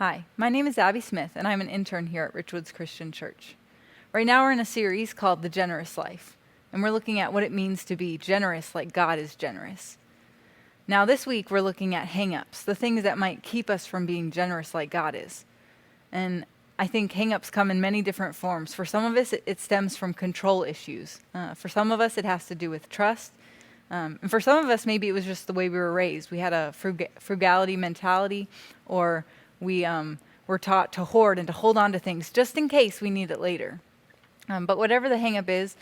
Hi, my name is Abby Smith, and I'm an intern here at Richwoods Christian Church. Right now, we're in a series called The Generous Life, and we're looking at what it means to be generous like God is generous. Now, this week, we're looking at hang-ups, the things that might keep us from being generous like God is. And I think hang-ups come in many different forms. For some of us, it stems from control issues. For some of us, it has to do with trust. And for some of us, maybe it was just the way we were raised. We had a frugality mentality, or we were taught to hoard and to hold on to things just in case we need it later. But whatever the hang-up is,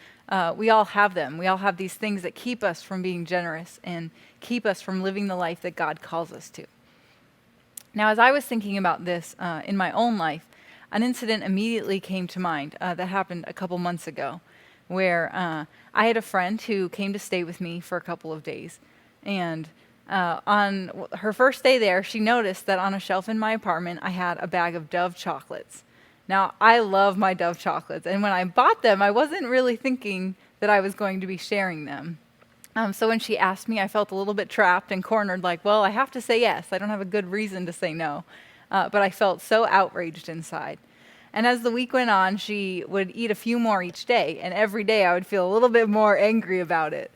we all have them. We all have these things that keep us from being generous and keep us from living the life that God calls us to. Now, as I was thinking about this in my own life, an incident immediately came to mind that happened a couple months ago, where I had a friend who came to stay with me for a couple of days. And on her first day there, she noticed that on a shelf in my apartment, I had a bag of Dove chocolates. Now, I love my Dove chocolates, and when I bought them, I wasn't really thinking that I was going to be sharing them. So when she asked me, I felt a little bit trapped and cornered, like, well, I have to say yes. I don't have a good reason to say no. But I felt so outraged inside. And as the week went on, she would eat a few more each day, and every day I would feel a little bit more angry about it.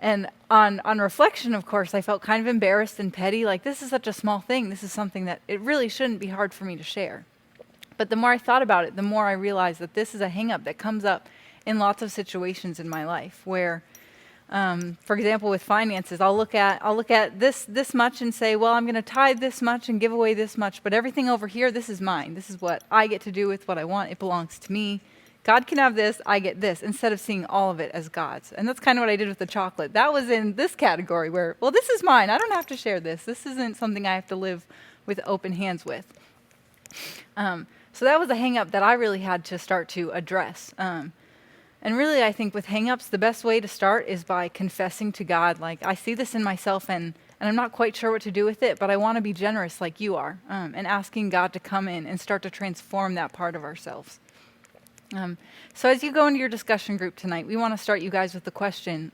And on reflection, of course, I felt kind of embarrassed and petty, like this is such a small thing. This is something that it really shouldn't be hard for me to share. But the more I thought about it, the more I realized that this is a hang-up that comes up in lots of situations in my life where, for example, with finances, I'll look at this much and say, well, I'm going to tithe this much and give away this much, but everything over here, this is mine. This is what I get to do with what I want. It belongs to me. God can have this, I get this, instead of seeing all of it as God's. And that's kind of what I did with the chocolate. That was in this category where, well, this is mine. I don't have to share this. This isn't something I have to live with open hands with. So that was a hang-up that I really had to start to address. And really, I think with hang-ups, the best way to start is by confessing to God, like, I see this in myself and I'm not quite sure what to do with it, but I want to be generous like you are, and asking God to come in and start to transform that part of ourselves. So as you go into your discussion group tonight, we want to start you guys with the question,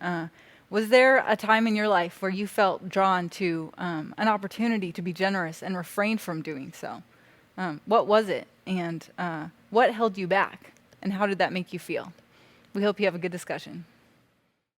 was there a time in your life where you felt drawn to an opportunity to be generous and refrained from doing so? What was it? And what held you back? And how did that make you feel? We hope you have a good discussion.